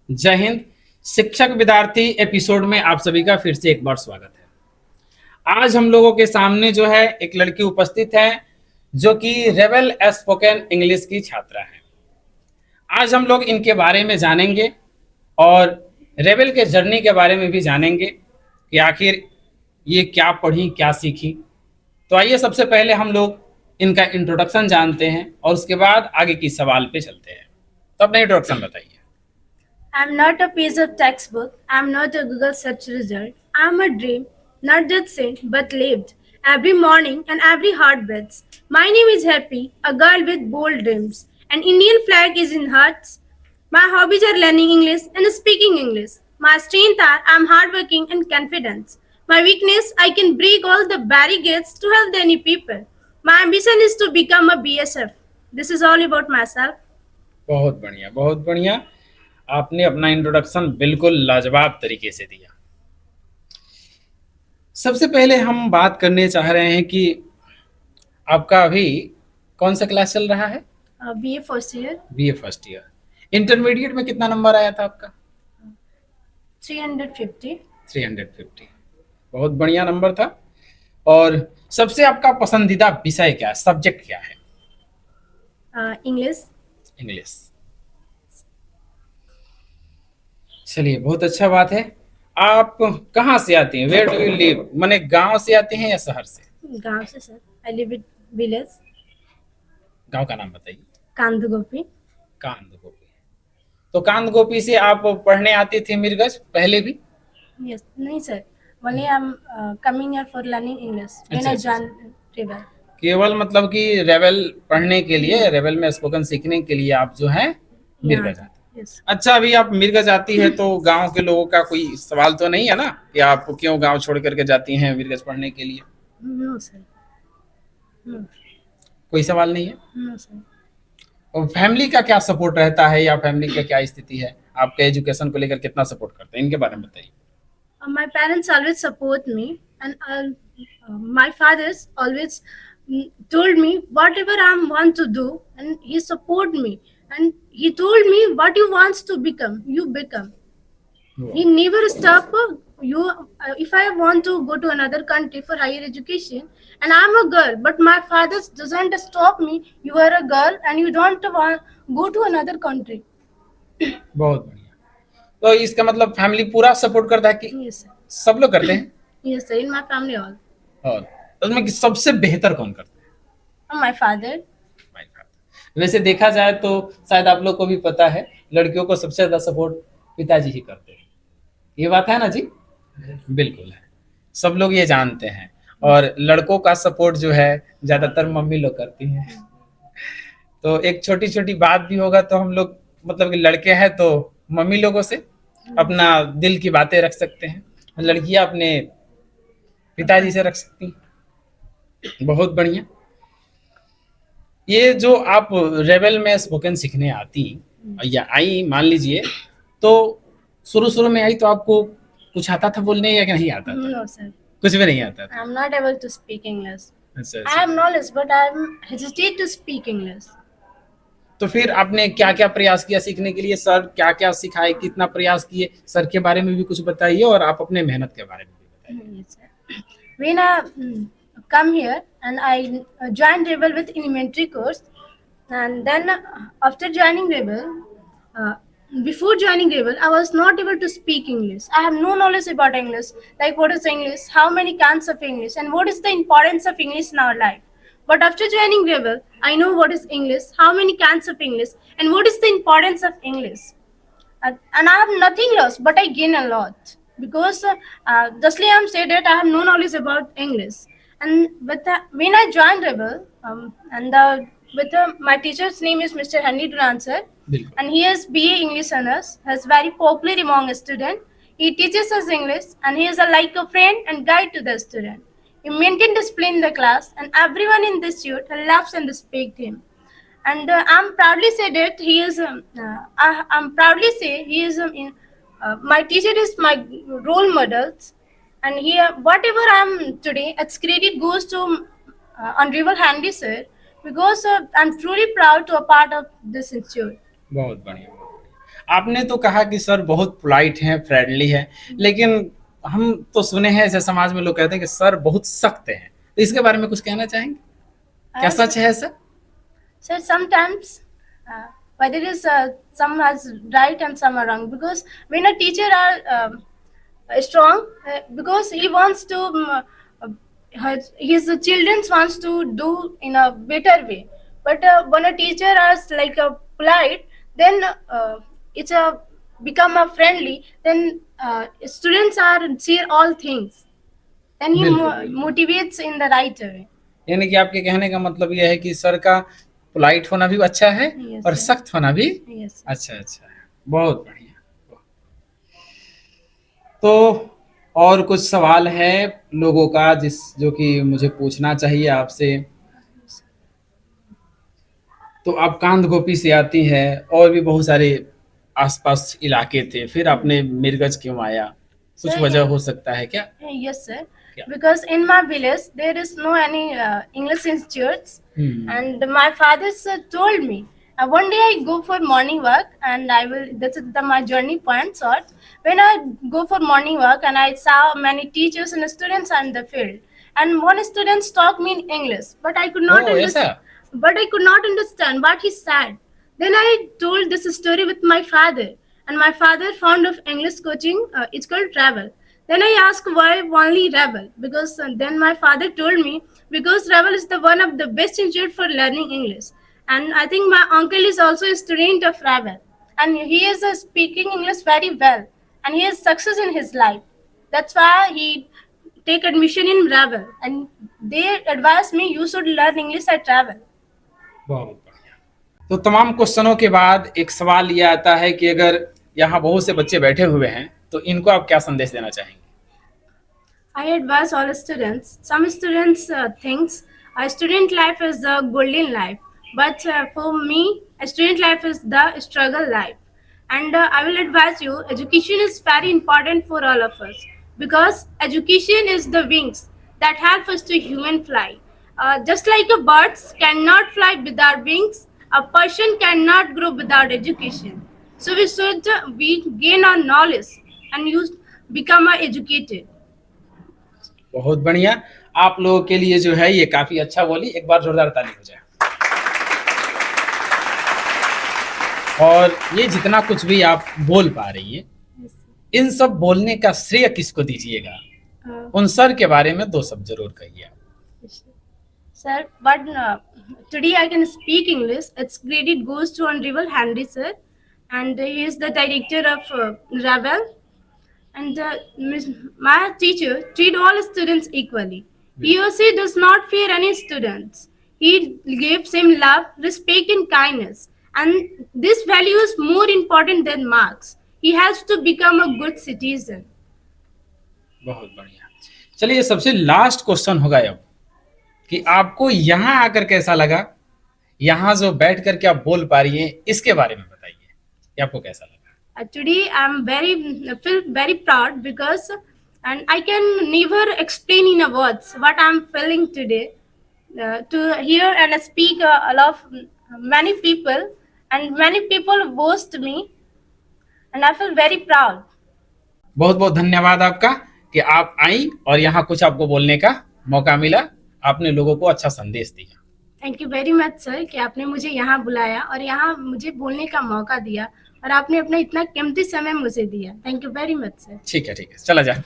जय हिंद। शिक्षक विद्यार्थी एपिसोड में आप सभी का फिर से एक बार स्वागत है। आज हम लोगों के सामने जो है एक लड़की उपस्थित है जो कि रेबल स्पोकन इंग्लिश की छात्रा है। आज हम लोग इनके बारे में जानेंगे और रेबल के जर्नी के बारे में भी जानेंगे कि आखिर ये क्या पढ़ी क्या सीखी। तो आइए सबसे पहले हम लोग इनका इंट्रोडक्शन जानते हैं और उसके बाद आगे की सवाल पे चलते हैं। तो अपना इंट्रोडक्शन बताइए। I'm not a piece of textbook. I'm not a Google search result. I'm a dream, not just seen, but lived. Every morning and every heartbeat. My name is Happy, a girl with bold dreams. An Indian flag is in hearts. My hobbies are learning English and speaking English. My strength are I'm hardworking and confident. My weakness, I can break all the barricades to help any people. My ambition is to become a BSF. This is all about myself. बहुत बढ़िया, बहुत बढ़िया। आपने अपना introduction बिल्कुल लाजवाब तरीके से दिया। सबसे पहले हम बात करने चाह रहे हैं कि आपका अभी कौन सा क्लास चल रहा है? BA first year, BA first year. Intermediate में कितना नंबर आया था आपका? 350. 350। बहुत बढ़िया नंबर था। और सबसे आपका पसंदीदा विषय क्या है, सब्जेक्ट क्या है? English. इंग्लिश। चलिए, बहुत अच्छा बात है। आप कहाँ से आती हैं? Where do you live? माने गांव से आती हैं या शहर से? गांव से sir. I live in village गांव का नाम बताइए। कांदगोपी. कांद गोपी। तो कांद गोपी से आप पढ़ने आती थी मिर्गज पहले भी? यस. नहीं sir. Only I am coming here for learning English when अच्छा आई अच्छा जॉइन अच्छा। रेबल. केवल मतलब कि रेबल पढ़ने के लिए, रेबल में स्पोकन सीखने के लिए आप जो है यहाँ मिर्गज आते। यस. अच्छा, अभी आप मिर्गज आती है तो गांव के लोगों का कोई सवाल तो नहीं है ना कि आप क्यों गांव छोड़ करके जाती हैं मिर्गज पढ़ने के लिए? No sir. नो. कोई सवाल नहीं है। No sir. और फैमिली का क्या सपोर्ट रहता है या फैमिली का क्या स्थिति है? आपके एजुकेशन को लेकर कितना सपोर्ट करते हैं, इनके बारे में बताइए। My parents always support me, and my father's always told me whatever I want to do, and he support me, and he told me what you wants to become, you become. He never stop you. If I want to go to another country for higher education, and I'm a girl, but my father doesn't stop me. You are a girl, and you don't want go to another country. बहुत बढ़िया। तो इसका मतलब family पूरा support करता है कि Yes sir. सब लोग करते हैं? Yes sir. In my family all. और उसमें सबसे बेहतर कौन करता है? My father. My father। वैसे देखा जाए तो शायद आप लोग को भी पता है, लड़कियों को सबसे ज्यादा सपोर्ट पिताजी ही करते हैं। ये बात है ना जी? बिल्कुल है, सब लोग ये जानते हैं। और लड़कों का सपोर्ट जो है ज्यादातर मम्मी लोग करती हैं। तो एक छोटी छोटी बात भी होगा तो हम लोग मतलब कि लड़के हैं तो मम्मी लोगों से अपना दिल की बातें रख सकते हैं, लड़कियां अपने पिताजी से रख सकती हैं। बहुत बढ़िया। ये जो आप रेबल में स्पोकन सीखने आती या आई, मान लीजिए, तो शुरू शुरू में आई तो आपको कुछ आता था बोलने या नहीं आता था? No sir. कुछ भी नहीं आता था। I'm not able to speak English. अच्छा I अच्छा। have knowledge, but I'm hesitate to speak English. तो फिर आपने क्या क्या प्रयास किया सीखने के लिए? सर क्या क्या सिखाए, कितना प्रयास किए, सर के बारे में भी कुछ बताइए और आप अपने मेहनत के बारे में भी बताइए। Yes, sir. When I come here and I joined Rebel with elementary course, and then after joining Rebel, uh, before joining Rebel, I was not able to speak English. I have no knowledge about English, like what is English, how many kinds of English, and what is the importance of English in our life. But after joining Rebel, I know what is English, how many kinds of English, and what is the importance of English. And I have nothing lost, but I gain a lot because justly I'm said that I have no knowledge about English. And when I joined Rebel, my teacher's name is Mr. Henry Duran sir, बिल्कुल। and he is BA English honors. He's very popular among students. He teaches us English, and he is like a friend and guide to the student. He maintains discipline in the class, and everyone in this youth loves and respect him. And I'm proudly say that he is. I'm proudly say he is. My teacher is my role models, and he whatever I'm today, its credit goes to Honorable Handy sir because I'm truly proud to a part of this institute. बहुत बढ़िया। आपने तो कहा कि sir बहुत polite हैं, friendly हैं, लेकिन हम तो सुने हैं ऐसे समाज में लोग कहते हैं कि सर बहुत सख्त हैं, तो इसके बारे में कुछ कहना चाहेंगे? क्या सच है ऐसा? So sometimes, whether it is some is right and some are wrong, because when a teacher are strong, because he wants to his children wants to do in a better way. But when a teacher is like a polite, then it's a become a friendly. Then students are see all things. Then he बिल्कुल। motivates in the right way. यानी कि आपके कहने का मतलब यह है कि सर का पोलाइट होना भी अच्छा है Yes, और sir. सख्त होना भी Yes. अच्छा अच्छा है। बहुत बढ़िया। तो और कुछ सवाल है लोगों का जो कि मुझे पूछना चाहिए आपसे। तो आप कांद गोपी से आती हैं और भी बहुत सारे आसपास इलाके थे, फिर आपने मिर्गज क्यों आया? कुछ Sir, वजह हो सकता है क्या? Yes, sir. Yeah. Because in my village there is no any English institutes, and my father sir told me one day I go for morning walk and I will. This is my journey point short. When I go for morning walk and I saw many teachers and students on the field, and one student talked me in English, but I could not oh, understand. ऐसा? But I could not understand what he said. Then I told this story with my father, and my father found of English coaching. It's called Travel. Then I asked why only Rebel, because then my father told me because Rebel is the one of the best institute for learning English, and I think my uncle is also a student of Rebel, and he is speaking English very well, and he has success in his life. That's why he take admission in Rebel, and they advised me you should learn English at Rebel. बहुत बढ़िया। तो तमाम क्वेश्चनों के बाद एक सवाल ये आता है कि अगर यहाँ बहुत से बच्चे बैठे हुए हैं तो इनको आप क्या संदेश देना चाहेंगे? I advise all students. Some students thinks a student life is the golden life, but for me, a student life is the struggle life. And I will advise you, education is very important for all of us because education is the wings that help us to human fly. Just like a birds cannot fly without wings, a person cannot grow without education. So we gain our knowledge and use become educated. बहुत बढ़िया। आप लोगों के लिए जो है ये काफी अच्छा बोली, एक बार जोरदार ताली हो जाए। और ये जितना कुछ भी आप बोल पा रही है, इन सब बोलने का श्रेय किसको दीजिएगा? उन सर के बारे में दो शब्द जरूर कहिए आप। Sir, but today I can speak English. Its credit goes to Honorable Henry sir, and he is the director of Ravel. And my teacher treat all students equally. He or she does not fear any students. He gives him love, respect, and kindness. And this value is more important than marks. He helps to become a good citizen. बहुत बढ़िया। चलिए, सबसे last question होगा अब कि आपको यहाँ आकर कैसा लगा, यहाँ जो बैठ कर के आप बोल पा रही हैं, इसके बारे में बताइए कि आपको कैसा लगा? Today I'm feel very proud because and I can never explain in a words what I'm feeling today. To hear and speak a lot of many people and many people boast me and I feel very proud. बहुत बहुत धन्यवाद आपका कि आप आई और यहाँ कुछ आपको बोलने का मौका मिला, आपने लोगों को अच्छा संदेश दिया। Thank you very much sir कि आपने मुझे यहाँ बुलाया और यहाँ मुझे बोलने का मौका दिया और आपने अपना इतना कीमती समय मुझे दिया। Thank you very much sir. ठीक है, चला जाए।